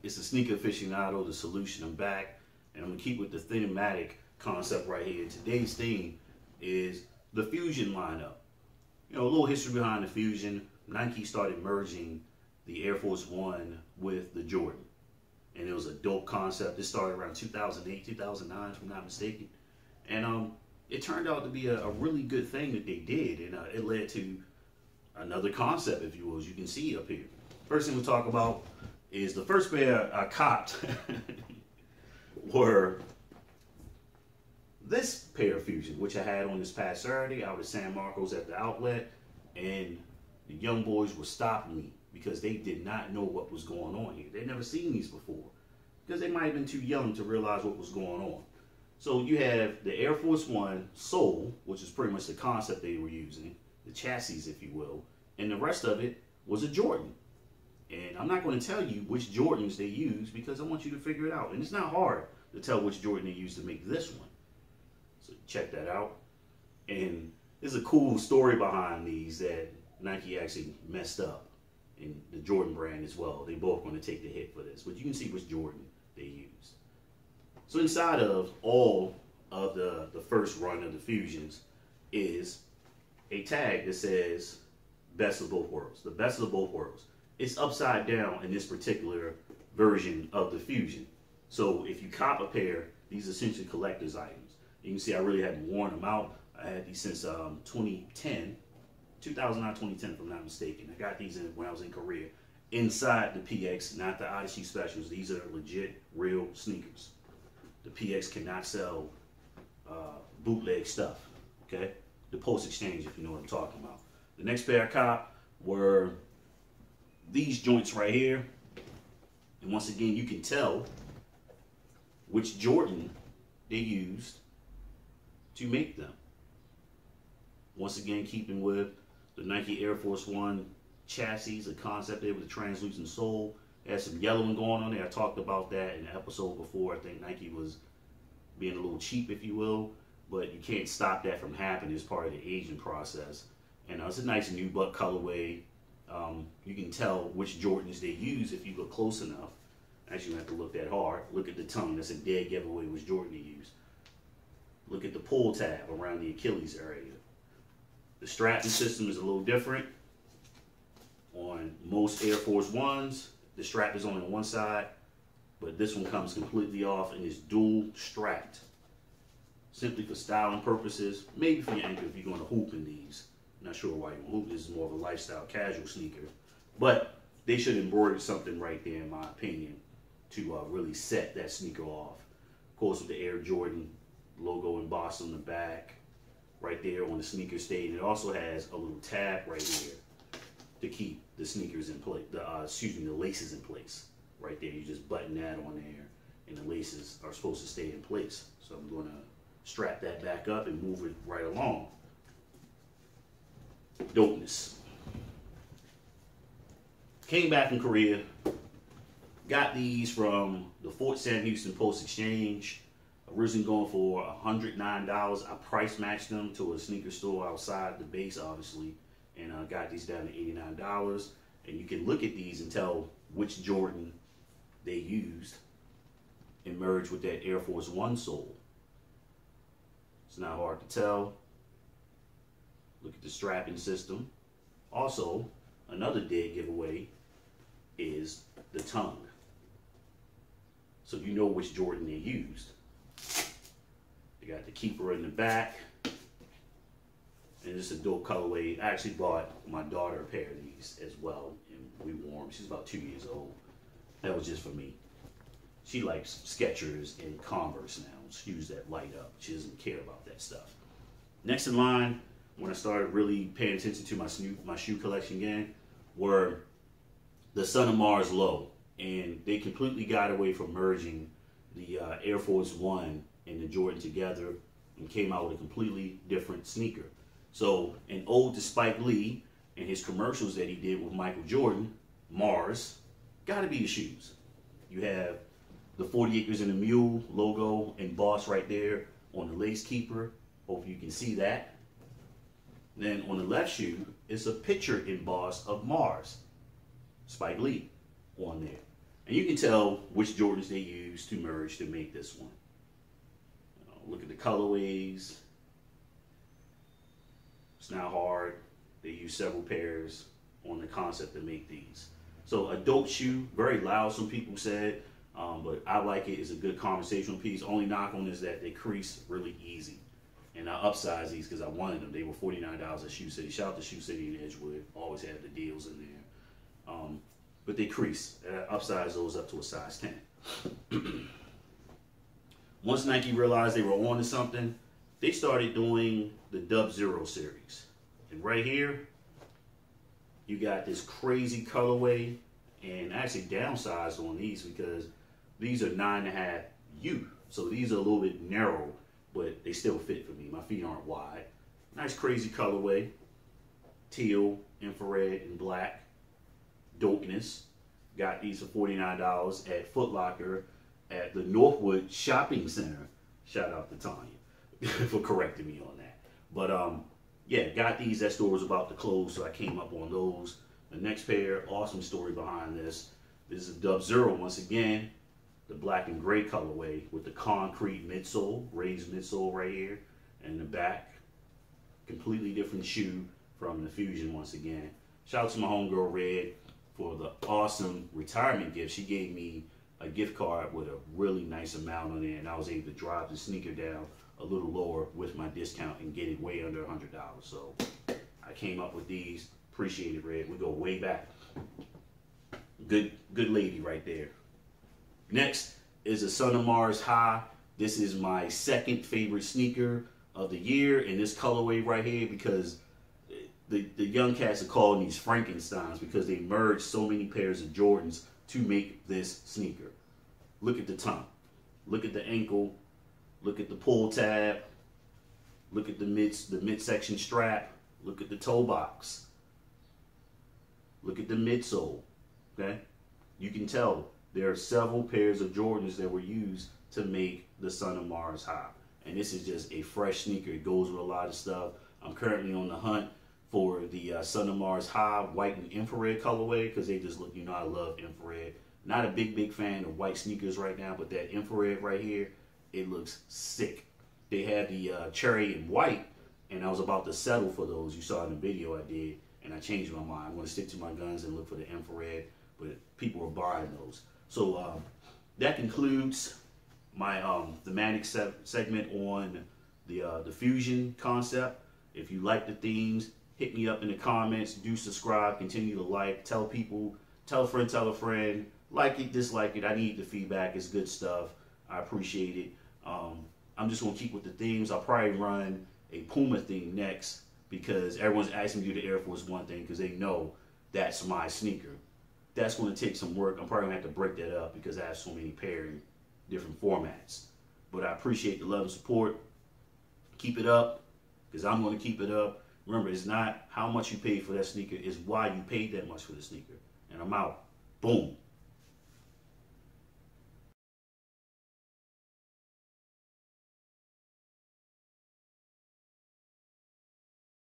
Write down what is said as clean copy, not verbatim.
It's a sneaker aficionado, the solution. I'm back, and I'm gonna keep with the thematic concept right here. Today's theme is the Fusion lineup. You know, a little history behind the Fusion. Nike started merging the Air Force One with the Jordan, and it was a dope concept. This started around 2008, 2009, if I'm not mistaken, and it turned out to be a really good thing that they did, and it led to another concept, if you will, as you can see up here. First thing we'll talk about is the first pair I copped were this pair of Fusion, which I had on this past Saturday out at San Marcos at the outlet, and the young boys were stopping me because they did not know what was going on here. They'd never seen these before because they might have been too young to realize what was going on. So you have the Air Force One sole, which is pretty much the concept they were using, the chassis, if you will, and the rest of it was a Jordan. And I'm not going to tell you which Jordans they use because I want you to figure it out. And it's not hard to tell which Jordan they used to make this one. So check that out. And there's a cool story behind these that Nike actually messed up, and the Jordan brand as well. They both going to take the hit for this, but you can see which Jordan they used. So inside of all of the first run of the Fusions is a tag that says best of both worlds, the best of both worlds. It's upside down in this particular version of the Fusion. So if you cop a pair, these are essentially collector's items. You can see I really hadn't worn them out. I had these since 2010, 2009, 2010 if I'm not mistaken. I got these when I was in Korea. Inside the PX, not the Odyssey Specials. These are legit, real sneakers. The PX cannot sell bootleg stuff, okay? The Post Exchange, if you know what I'm talking about. The next pair I cop were these joints right here. And once again, you can tell which Jordan they used to make them. Once again, keeping with the Nike Air Force One chassis, the concept there with the translucent sole. It had some yellowing going on there. I talked about that in the episode before. I think Nike was being a little cheap, if you will, but you can't stop that from happening as part of the aging process. And it's a nice new butt colorway. You can tell which Jordans they use if you look close enough. Actually, you don't have to look that hard. Look at the tongue. That's a dead giveaway which Jordan they use. Look at the pull tab around the Achilles area. The strapping system is a little different. On most Air Force Ones, the strap is only on one side, but this one comes completely off and is dual strapped. Simply for styling purposes, maybe for your ankle if you're going to hoop in these. Not sure why you hoop. This is more of a lifestyle casual sneaker, but they should embroider something right there, in my opinion, to really set that sneaker off. Of course, with the Air Jordan logo embossed on the back, right there on the sneaker stage. It also has a little tab right here to keep the sneakers in place. The laces in place. Right there, you just button that on there, and the laces are supposed to stay in place. So I'm going to strap that back up and move it right along. Dopeness. Came back from Korea, got these from the Fort Sam Houston Post Exchange. Originally going for $109. I price matched them to a sneaker store outside the base, obviously, and got these down to $89. And you can look at these and tell which Jordan they used and merged with that Air Force One sole. It's not hard to tell. Look at the strapping system. Also, another dead giveaway is the tongue. So you know which Jordan they used. They got the keeper in the back. And it's a dope colorway. I actually bought my daughter a pair of these as well, and we wore them. She's about 2 years old. That was just for me. She likes Skechers and Converse now. Shoes that light up. She doesn't care about that stuff. Next in line, when I started really paying attention to my shoe collection again, were the Son of Mars Low. And they completely got away from merging the Air Force One and the Jordan together and came out with a completely different sneaker. So an ode to Spike Lee and his commercials that he did with Michael Jordan, Mars, gotta be the shoes. You have the 40 Acres and a Mule logo embossed right there on the lace keeper. Hope you can see that. Then on the left shoe, it's a picture embossed of Mars, Spike Lee, on there. And you can tell which Jordans they used to merge to make this one. Look at the colorways. It's not hard. They use several pairs on the concept to make these. So a dope shoe, very loud, some people said, but I like it. It's a good conversational piece. Only knock on is that they crease really easy. And I upsized these because I wanted them. They were $49 at Shoe City. Shout out to Shoe City in Edgewood. Always have the deals in there. But they crease. I upsized those up to a size 10. Once Nike realized they were on to something, they started doing the Dub Zero series. And right here, you got this crazy colorway. And I actually downsized on these because these are 9.5U. So these are a little bit narrow, but they still fit for me. My feet aren't wide. Nice crazy colorway. Teal, infrared, and black. Dopeness. Got these for $49 at Foot Locker at the Northwood Shopping Center. Shout out to Tanya for correcting me on that. But yeah, got these. That store was about to close, so I came up on those. The next pair, awesome story behind this. This is Dub Zero once again. The black and gray colorway with the concrete midsole, raised midsole right here. And in the back, completely different shoe from the Fusion once again. Shout out to my homegirl Red for the awesome retirement gift. She gave me a gift card with a really nice amount on it, and I was able to drive the sneaker down a little lower with my discount and get it way under $100. So I came up with these. Appreciate it, Red. We go way back. Good lady right there. Next is a Son of Mars High. This is my second favorite sneaker of the year in this colorway right here because the young cats are calling these Frankesteins because they merged so many pairs of Jordans to make this sneaker. Look at the tongue. Look at the ankle. Look at the pull tab. Look at the midsection strap. Look at the toe box. Look at the midsole. Okay? You can tell there are several pairs of Jordans that were used to make the Son of Mars High. And this is just a fresh sneaker. It goes with a lot of stuff. I'm currently on the hunt for the Son of Mars High white and infrared colorway because they just look, you know, I love infrared. Not a big fan of white sneakers right now, but that infrared right here, it looks sick. They have the cherry and white, and I was about to settle for those. You saw in the video I did, and I changed my mind. I'm going to stick to my guns and look for the infrared, but people are buying those. So that concludes my thematic segment on the Fusion concept. If you like the themes, hit me up in the comments. Do subscribe. Continue to like. Tell people. Tell a friend. Tell a friend. Like it. Dislike it. I need the feedback. It's good stuff. I appreciate it. I'm just going to keep with the themes. I'll probably run a Puma theme next because everyone's asking me to do the Air Force One thing because they know that's my sneaker. That's going to take some work. I'm probably going to have to break that up because I have so many pairs in different formats. But I appreciate the love and support. Keep it up because I'm going to keep it up. Remember, it's not how much you paid for that sneaker. It's why you paid that much for the sneaker. And I'm out. Boom.